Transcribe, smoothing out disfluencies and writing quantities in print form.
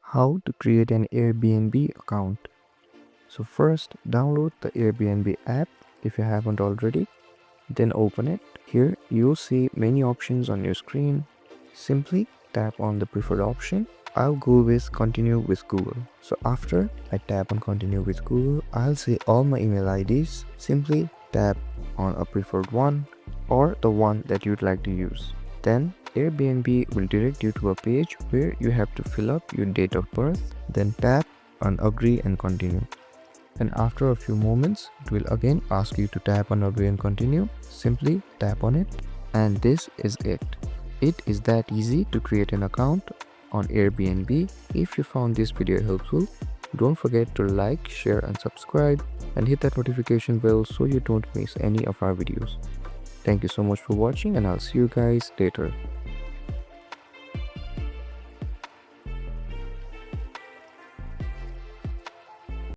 How to create an Airbnb account. So first, download the Airbnb app if you haven't already, then open it. Here you'll see many options on your screen. Simply tap on the preferred option. I'll go with continue with Google. So after I tap on continue with Google, I'll see all my email IDs. Simply tap on a preferred one or the one that you'd like to use. Then Airbnb will direct you to a page where you have to fill up your date of birth, then tap on agree and continue. And after a few moments, it will again ask you to tap on agree and continue. Simply tap on it, and this is it. It is that easy to create an account on Airbnb. If you found this video helpful, don't forget to like, share and subscribe, and hit that notification bell so you don't miss any of our videos. Thank you so much for watching, and I'll see you guys later.